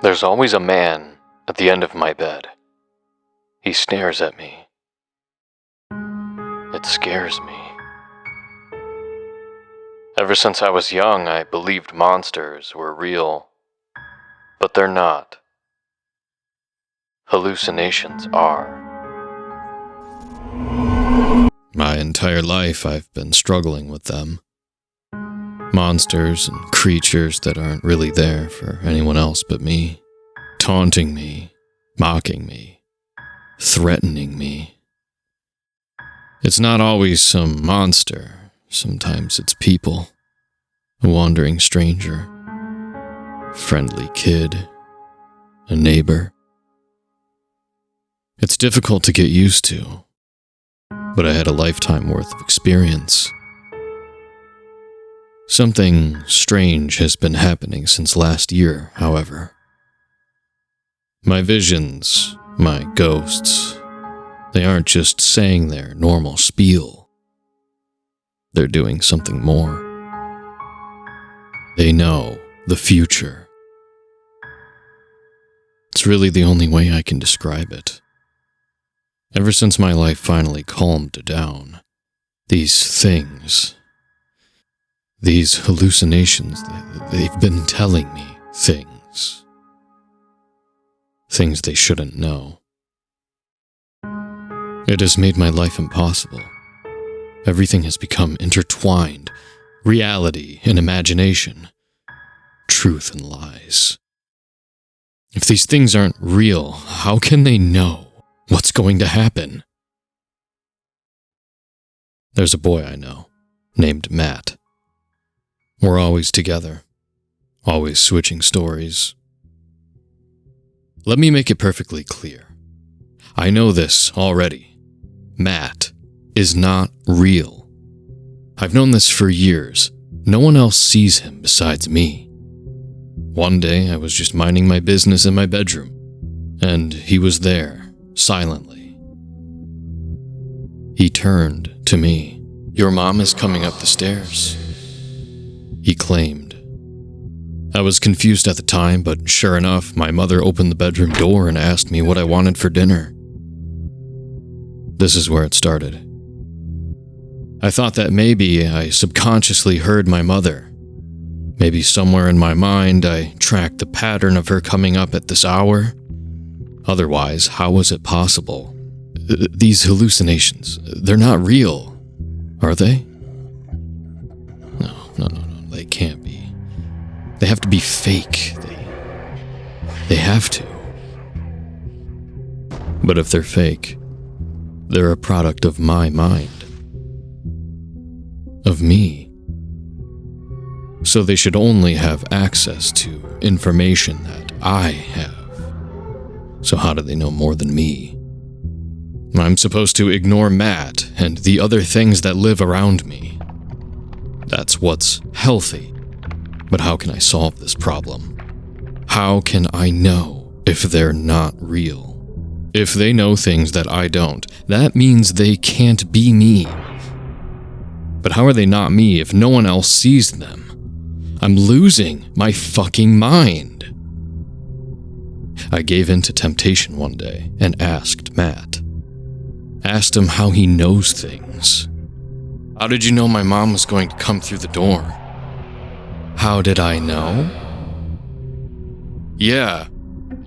There's always a man at the end of my bed. He stares at me. It scares me. Ever since I was young, I believed monsters were real, but they're not. Hallucinations are. My entire life I've been struggling with them. Monsters and creatures that aren't really there for anyone else but me. Taunting me, mocking me, threatening me. It's not always some monster. Sometimes it's people. A wandering stranger. Friendly kid. A neighbor. It's difficult to get used to, but I had a lifetime worth of experience. Something strange has been happening since last year, however. My visions, my ghosts, they aren't just saying their normal spiel. They're doing something more. They know the future. It's really the only way I can describe it. Ever since my life finally calmed down, these things, these hallucinations, they've been telling me things. Things they shouldn't know. It has made my life impossible. Everything has become intertwined. Reality and imagination. Truth and lies. If these things aren't real, how can they know what's going to happen? There's a boy I know, named Matt. We're always together, always switching stories. Let me make it perfectly clear. I know this already. Matt is not real. I've known this for years. No one else sees him besides me. One day I was just minding my business in my bedroom, and he was there, silently. He turned to me. "Your mom is coming up the stairs," he claimed. I was confused at the time, but sure enough, my mother opened the bedroom door and asked me what I wanted for dinner. This is where it started. I thought that maybe I subconsciously heard my mother. Maybe somewhere in my mind I tracked the pattern of her coming up at this hour. Otherwise, how was it possible? These hallucinations, they're not real, are they? No, they can't be. They have to be fake. They have to. But if they're fake, they're a product of my mind. Of me. So they should only have access to information that I have. So how do they know more than me? I'm supposed to ignore Matt and the other things that live around me. That's what's healthy. But how can I solve this problem? How can I know if they're not real? If they know things that I don't, that means they can't be me. But how are they not me if no one else sees them? I'm losing my fucking mind. I gave in to temptation one day and asked Matt. Asked him how he knows things. How did you know my mom was going to come through the door? How did I know? Yeah,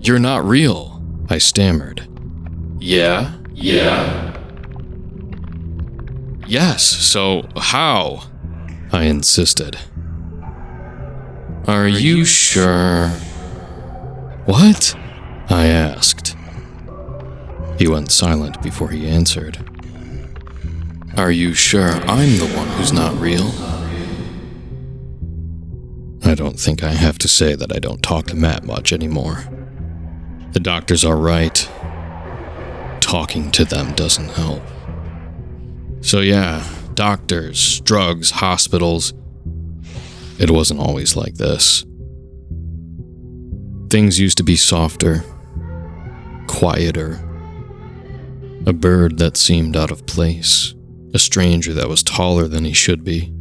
you're not real, I stammered. Yeah. Yes, so how? I insisted. Are you sure? What? I asked. He went silent before he answered. Are you sure I'm the one who's not real? I don't think I have to say that I don't talk to Matt much anymore. The doctors are right. Talking to them doesn't help. So yeah, doctors, drugs, hospitals. It wasn't always like this. Things used to be softer, quieter. A bird that seemed out of place. A stranger that was taller than he should be.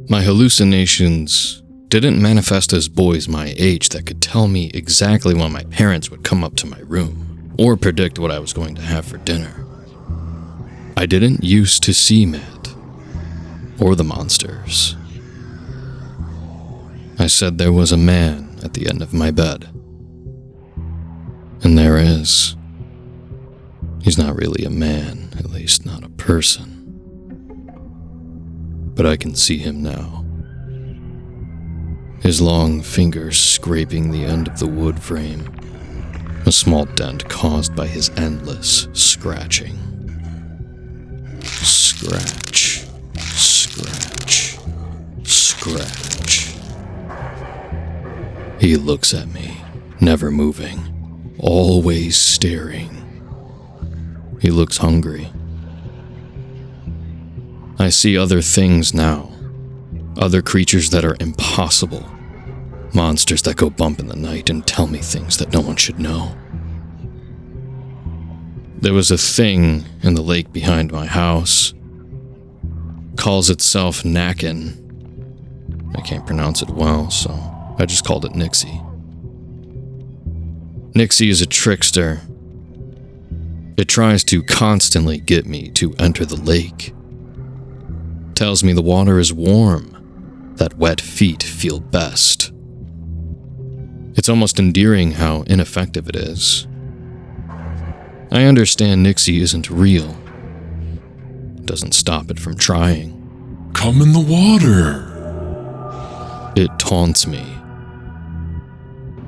My hallucinations didn't manifest as boys my age that could tell me exactly when my parents would come up to my room, or predict what I was going to have for dinner. I didn't used to see Matt, or the monsters. I said there was a man at the end of my bed. And there is. He's not really a man, at least not a person. But I can see him now. His long fingers scraping the end of the wood frame, a small dent caused by his endless scratching. Scratch, scratch, scratch. He looks at me, never moving, always staring. He looks hungry. I see other things now. Other creatures that are impossible. Monsters that go bump in the night and tell me things that no one should know. There was a thing in the lake behind my house. Calls itself Nakin. I can't pronounce it well, so I just called it Nixie. Nixie is a trickster. It tries to constantly get me to enter the lake. Tells me the water is warm, that wet feet feel best. It's almost endearing how ineffective it is. I understand Nixie isn't real. It doesn't stop it from trying. Come in the water. It taunts me.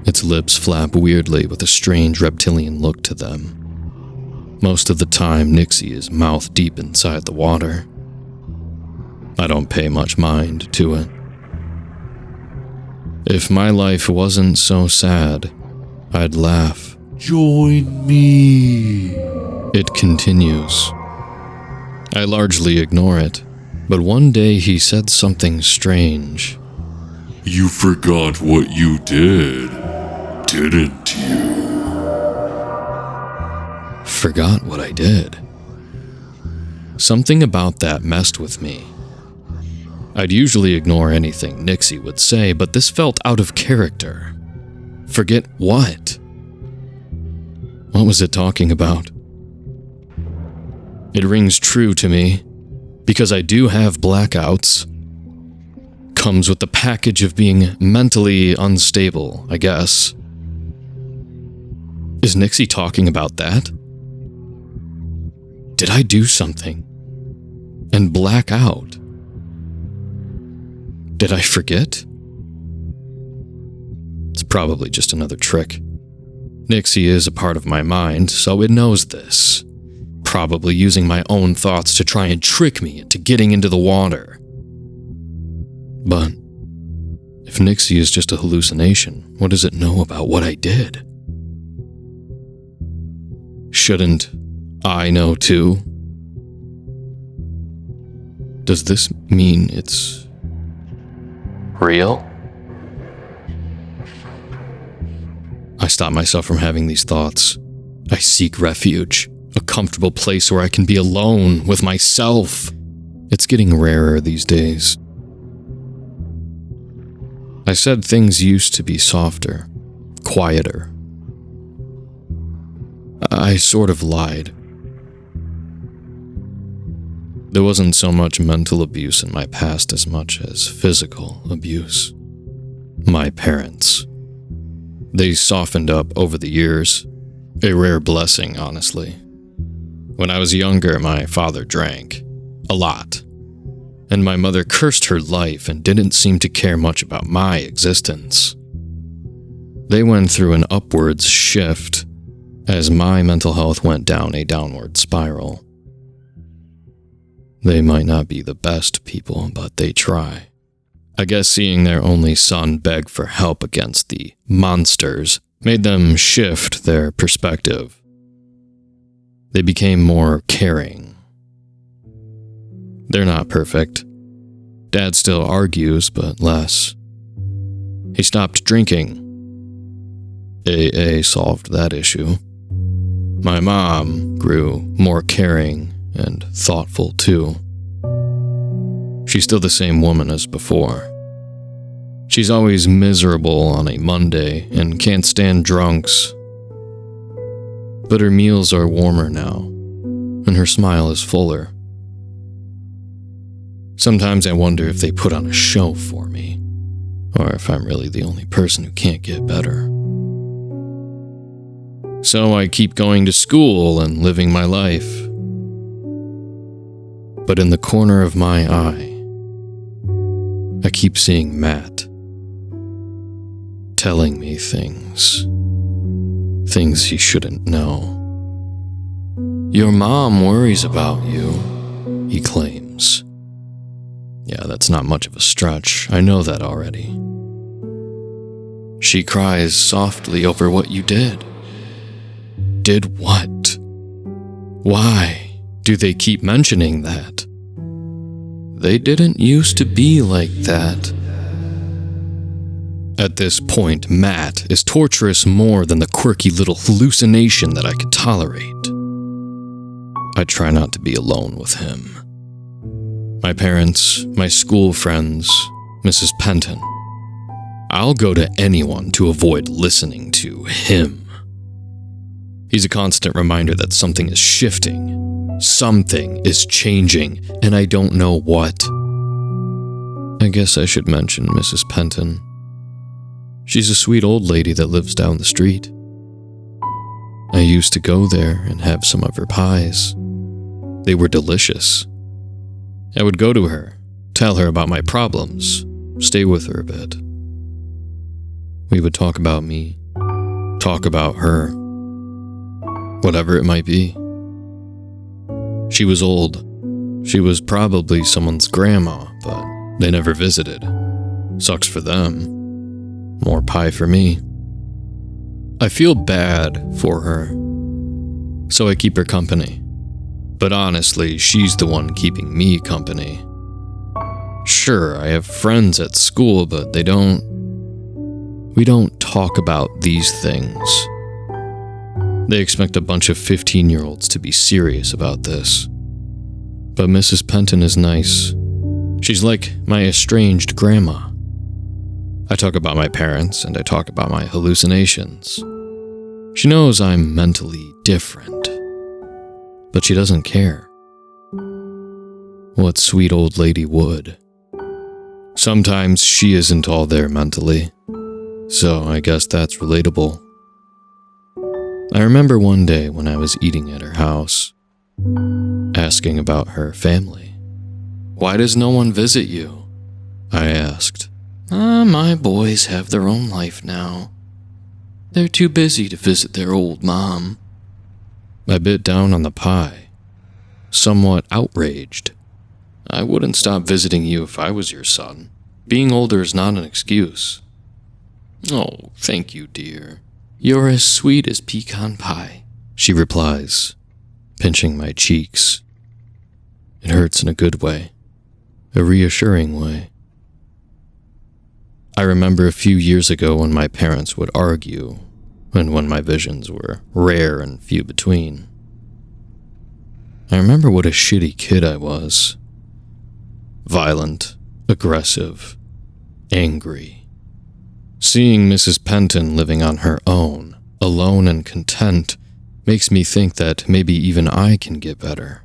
Its lips flap weirdly with a strange reptilian look to them. Most of the time, Nixie is mouth deep inside the water. I don't pay much mind to it. If my life wasn't so sad, I'd laugh. Join me. It continues. I largely ignore it, but one day he said something strange. You forgot what you did, didn't you? Forgot what I did. Something about that messed with me. I'd usually ignore anything Nixie would say, but this felt out of character. Forget what? What was it talking about? It rings true to me, because I do have blackouts. Comes with the package of being mentally unstable, I guess. Is Nixie talking about that? Did I do something and black out? Did I forget? It's probably just another trick. Nixie is a part of my mind, so it knows this. Probably using my own thoughts to try and trick me into getting into the water. But if Nixie is just a hallucination, what does it know about what I did? Shouldn't I know too? Does this mean it's Real? I stop myself from having these thoughts. I seek refuge, a comfortable place where I can be alone with myself. It's getting rarer these days. I said things used to be softer, quieter. I sort of lied. There wasn't so much mental abuse in my past as much as physical abuse. My parents. They softened up over the years. A rare blessing, honestly. When I was younger, my father drank. A lot. And my mother cursed her life and didn't seem to care much about my existence. They went through an upwards shift as my mental health went down a downward spiral. They might not be the best people, but they try. I guess seeing their only son beg for help against the monsters made them shift their perspective. They became more caring. They're not perfect. Dad still argues, but less. He stopped drinking. AA solved that issue. My mom grew more caring and thoughtful too. She's still the same woman as before. She's always miserable on a Monday and can't stand drunks. But her meals are warmer now, and her smile is fuller. Sometimes I wonder if they put on a show for me, or if I'm really the only person who can't get better. So I keep going to school and living my life. But in the corner of my eye, I keep seeing Matt telling me things he shouldn't know. Your mom worries about you, he claims. Yeah, that's not much of a stretch. I know that already. She cries softly over what you did. Did what? Why do they keep mentioning that? They didn't used to be like that. At this point, Matt is torturous more than the quirky little hallucination that I could tolerate. I try not to be alone with him. My parents, my school friends, Mrs. Penton. I'll go to anyone to avoid listening to him. He's a constant reminder that something is shifting, something is changing, and I don't know what. I guess I should mention Mrs. Penton. She's a sweet old lady that lives down the street. I used to go there and have some of her pies. They were delicious. I would go to her, tell her about my problems, stay with her a bit. We would talk about me, talk about her, whatever it might be. She was old. She was probably someone's grandma, but they never visited. Sucks for them. More pie for me. I feel bad for her, so I keep her company. But honestly, she's the one keeping me company. Sure, I have friends at school, but we don't talk about these things. They expect a bunch of 15-year-olds to be serious about this. But Mrs. Penton is nice. She's like my estranged grandma. I talk about my parents and I talk about my hallucinations. She knows I'm mentally different, but she doesn't care. What sweet old lady would? Sometimes she isn't all there mentally, so I guess that's relatable. I remember one day when I was eating at her house, asking about her family. Why does no one visit you? I asked. My boys have their own life now. They're too busy to visit their old mom. I bit down on the pie, somewhat outraged. I wouldn't stop visiting you if I was your son. Being older is not an excuse. Oh, thank you, dear. You're as sweet as pecan pie, she replies, pinching my cheeks. It hurts in a good way, a reassuring way. I remember a few years ago when my parents would argue, and when my visions were rare and few between. I remember what a shitty kid I was. Violent, aggressive, angry. Seeing Mrs. Penton living on her own, alone and content, makes me think that maybe even I can get better.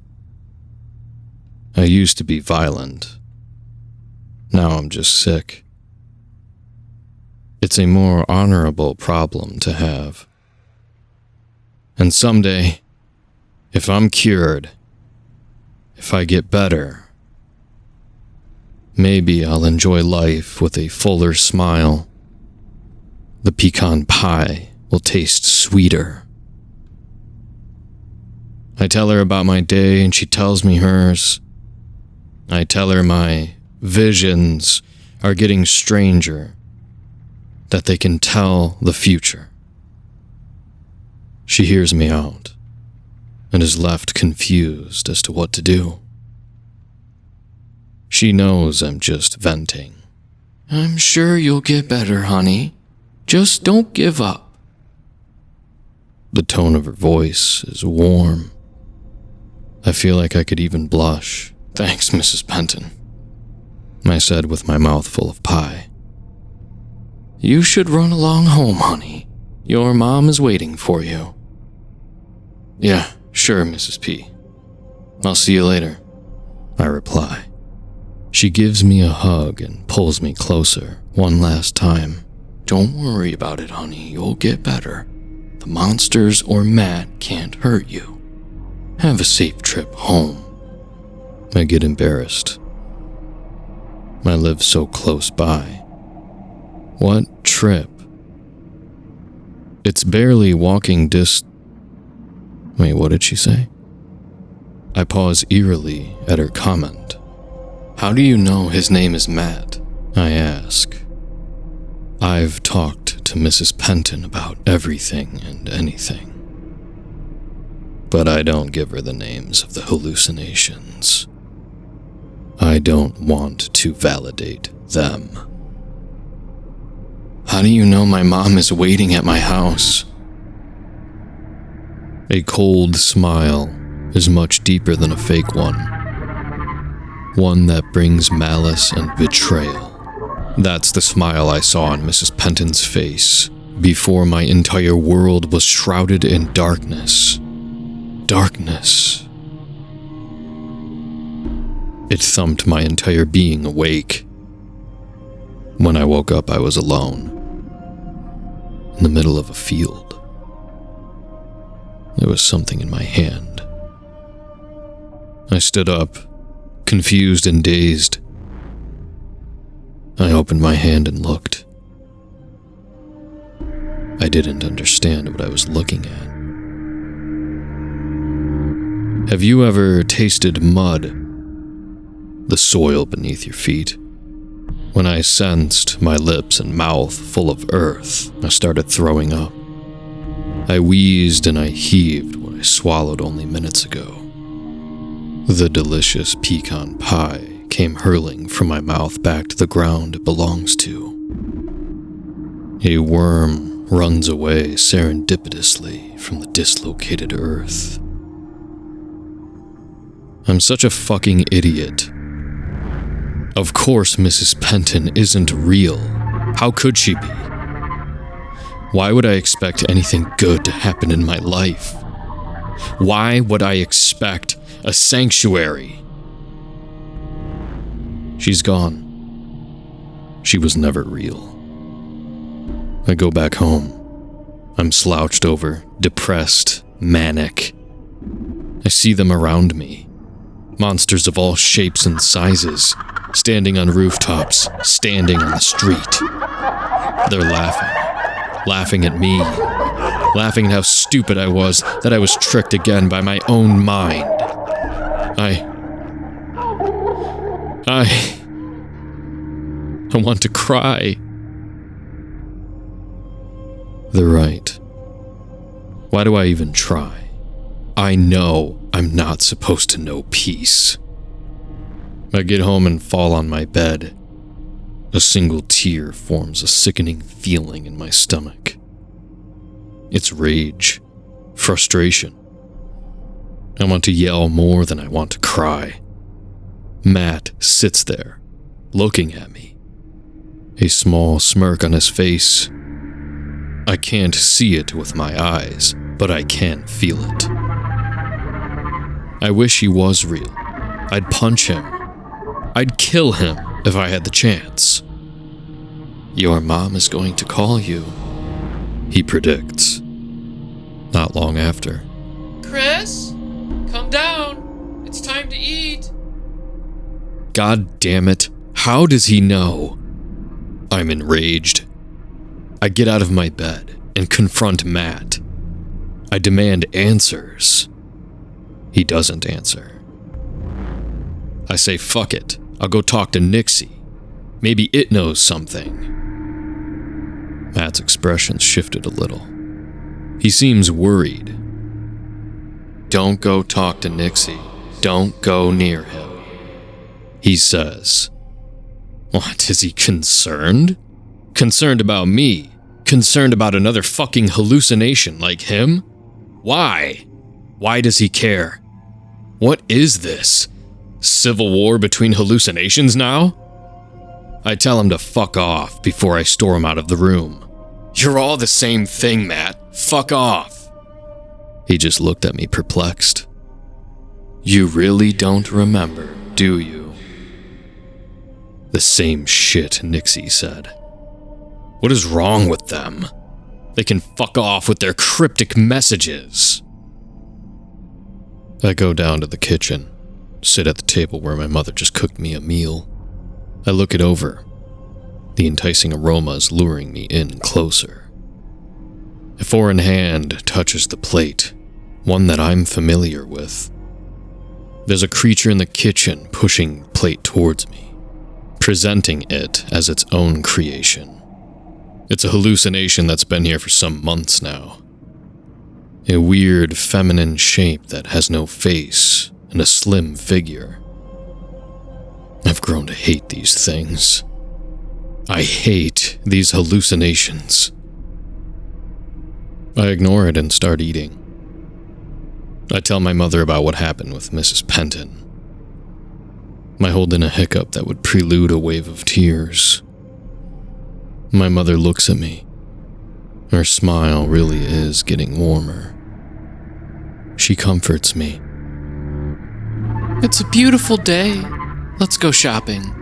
I used to be violent. Now I'm just sick. It's a more honorable problem to have. And someday, if I'm cured, if I get better, maybe I'll enjoy life with a fuller smile. The pecan pie will taste sweeter. I tell her about my day and she tells me hers. I tell her my visions are getting stranger, that they can tell the future. She hears me out and is left confused as to what to do. She knows I'm just venting. I'm sure you'll get better, honey. Just don't give up. The tone of her voice is warm. I feel like I could even blush. Thanks, Mrs. Penton, I said with my mouth full of pie. You should run along home, honey. Your mom is waiting for you. Yeah, sure, Mrs. P. I'll see you later, I reply. She gives me a hug and pulls me closer one last time. Don't worry about it, honey. You'll get better. The monsters or Matt can't hurt you. Have a safe trip home. I get embarrassed. I live so close by. What trip? It's barely walking Wait, what did she say? I pause eerily at her comment. How do you know his name is Matt? I ask. I've talked to Mrs. Penton about everything and anything. But I don't give her the names of the hallucinations. I don't want to validate them. How do you know my mom is waiting at my house? A cold smile is much deeper than a fake one. One that brings malice and betrayal. That's the smile I saw on Mrs. Penton's face before my entire world was shrouded in darkness. Darkness. It thumped my entire being awake. When I woke up, I was alone, in the middle of a field. There was something in my hand. I stood up, confused and dazed. I opened my hand and looked. I didn't understand what I was looking at. Have you ever tasted mud? The soil beneath your feet? When I sensed my lips and mouth full of earth, I started throwing up. I wheezed and I heaved what I swallowed only minutes ago. The delicious pecan pie came hurling from my mouth back to the ground it belongs to. A worm runs away serendipitously from the dislocated earth. I'm such a fucking idiot. Of course Mrs. Penton isn't real. How could she be? Why would I expect anything good to happen in my life? Why would I expect a sanctuary? She's gone. She was never real. I go back home. I'm slouched over, depressed, manic. I see them around me. Monsters of all shapes and sizes, standing on rooftops, standing on the street. They're laughing at me, laughing at how stupid I was, that I was tricked again by my own mind. I want to cry. They're right. Why do I even try? I know I'm not supposed to know peace. I get home and fall on my bed. A single tear forms a sickening feeling in my stomach. It's rage, frustration. I want to yell more than I want to cry. Matt sits there, looking at me. A small smirk on his face. I can't see it with my eyes, but I can feel it. I wish he was real. I'd punch him. I'd kill him if I had the chance. Your mom is going to call you, he predicts. Not long after. Chris, come down. It's time to eat. God damn it. How does he know? I'm enraged. I get out of my bed and confront Matt. I demand answers. He doesn't answer. I say, fuck it. I'll go talk to Nixie. Maybe it knows something. Matt's expression shifted a little. He seems worried. Don't go talk to Nixie. Don't go near him. He says. What, is he concerned? Concerned about me? Concerned about another fucking hallucination like him? Why? Why does he care? What is this? Civil war between hallucinations now? I tell him to fuck off before I storm out of the room. You're all the same thing, Matt. Fuck off. He just looked at me perplexed. You really don't remember, do you? The same shit, Nixie said. What is wrong with them? They can fuck off with their cryptic messages. I go down to the kitchen, sit at the table where my mother just cooked me a meal. I look it over. The enticing aroma is luring me in closer. A foreign hand touches the plate, one that I'm familiar with. There's a creature in the kitchen pushing the plate towards me, presenting it as its own creation. It's a hallucination that's been here for some months now. A weird feminine shape that has no face and a slim figure. I've grown to hate these things. I hate these hallucinations. I ignore it and start eating. I tell my mother about what happened with Mrs. Penton. I hold in a hiccup that would prelude a wave of tears. My mother looks at me. Her smile really is getting warmer. She comforts me. It's a beautiful day. Let's go shopping.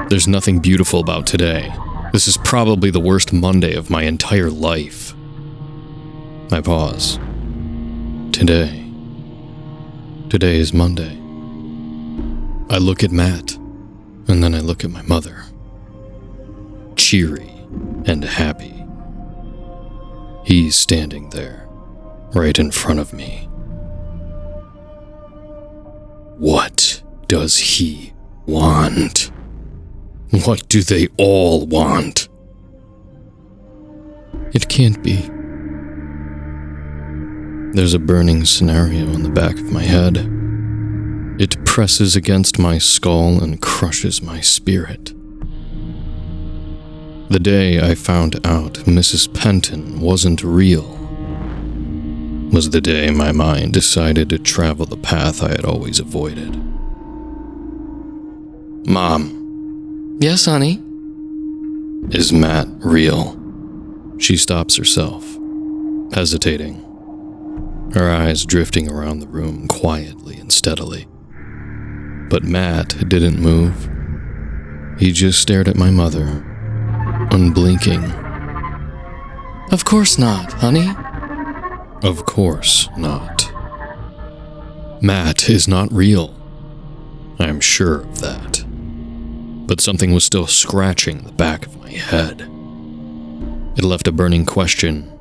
There's nothing beautiful about today. This is probably the worst Monday of my entire life. I pause. Today is Monday. I look at Matt, and then I look at my mother. Cheery and happy. He's standing there, right in front of me. What does he want? What do they all want? It can't be. There's a burning scenario in the back of my head. It presses against my skull and crushes my spirit. The day I found out Mrs. Penton wasn't real was the day my mind decided to travel the path I had always avoided. Mom. Yes, honey? Is Matt real? She stops herself, hesitating, her eyes drifting around the room quietly and steadily. But Matt didn't move. He just stared at my mother, unblinking. Of course not, honey. Of course not. Matt is not real. I'm sure of that. But something was still scratching the back of my head. It left a burning question,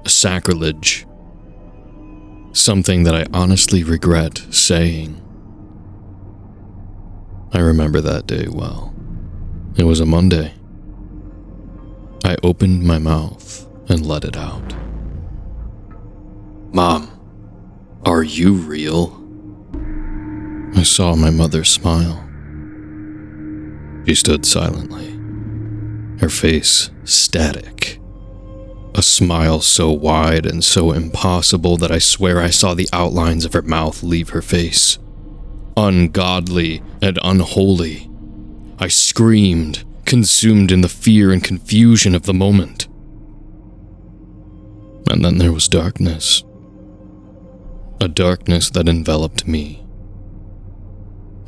a sacrilege, something that I honestly regret saying. I remember that day well. It was a Monday. I opened my mouth and let it out. Mom, are you real? I saw my mother smile. She stood silently, her face static. A smile so wide and so impossible that I swear I saw the outlines of her mouth leave her face. Ungodly and unholy. I screamed, consumed in the fear and confusion of the moment. And then there was darkness. A darkness that enveloped me.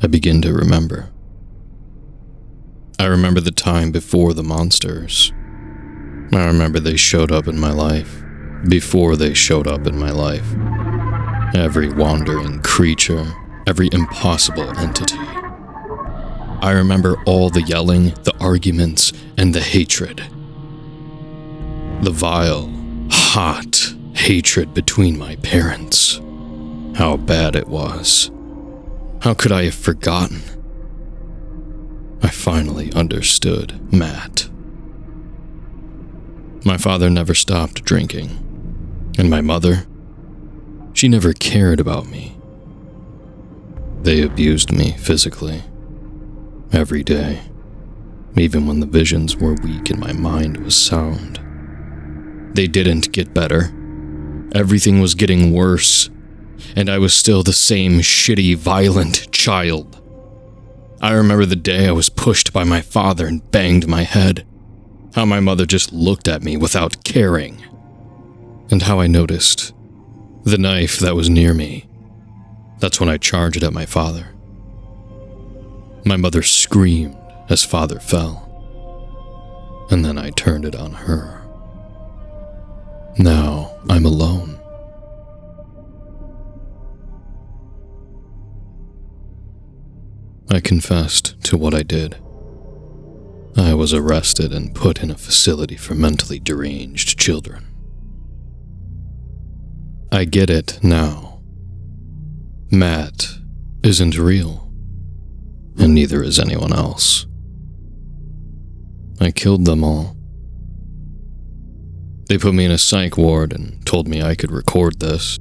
I begin to remember. I remember the time before the monsters. I remember they showed up in my life. Before they showed up in my life. Every wandering creature, every impossible entity. I remember all the yelling, the arguments, and the hatred. The vile, hot hatred between my parents. How bad it was. How could I have forgotten? I finally understood Matt. My father never stopped drinking, and my mother, she never cared about me. They abused me physically, every day, even when the visions were weak and my mind was sound. They didn't get better. Everything was getting worse, and I was still the same shitty, violent child. I remember the day I was pushed by my father and banged my head. How my mother just looked at me without caring. And how I noticed the knife that was near me. That's when I charged at my father. My mother screamed as father fell. And then I turned it on her. Now I'm alone. I confessed to what I did. I was arrested and put in a facility for mentally deranged children. I get it now. Matt isn't real, and neither is anyone else. I killed them all. They put me in a psych ward and told me I could record this.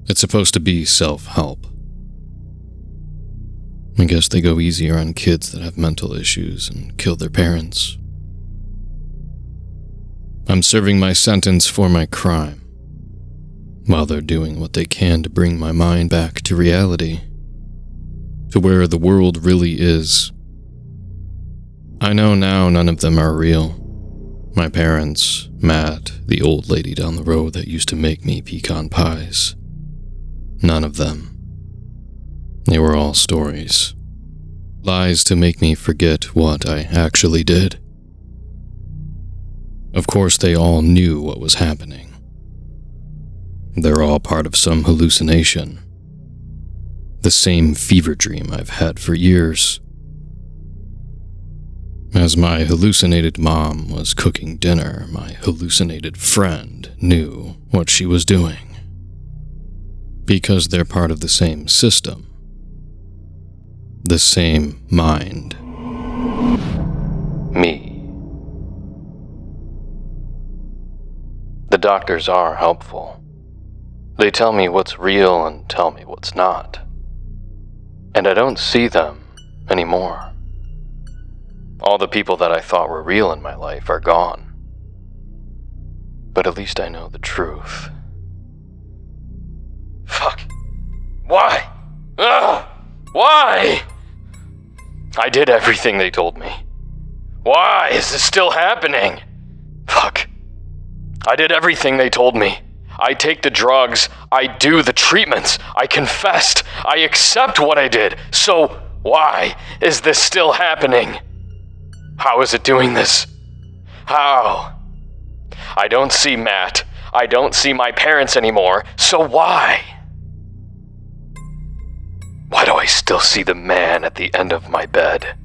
It's supposed to be self-help. I guess they go easier on kids that have mental issues and kill their parents. I'm serving my sentence for my crime, while they're doing what they can to bring my mind back to reality, to where the world really is. I know now none of them are real. My parents, Matt, the old lady down the road that used to make me pecan pies. None of them. They were all stories. Lies to make me forget what I actually did. Of course, they all knew what was happening. They're all part of some hallucination. The same fever dream I've had for years. As my hallucinated mom was cooking dinner, my hallucinated friend knew what she was doing. Because they're part of the same system. The same mind. Me. The doctors are helpful. They tell me what's real and tell me what's not. And I don't see them anymore. All the people that I thought were real in my life are gone. But at least I know the truth. Fuck. Why? Ugh! Why? I did everything they told me. Why is this still happening? Fuck. I did everything they told me. I take the drugs. I do the treatments. I confessed. I accept what I did. So why is this still happening? How is it doing this? How? I don't see Matt. I don't see my parents anymore. So why? Why do I still see the man at the end of my bed?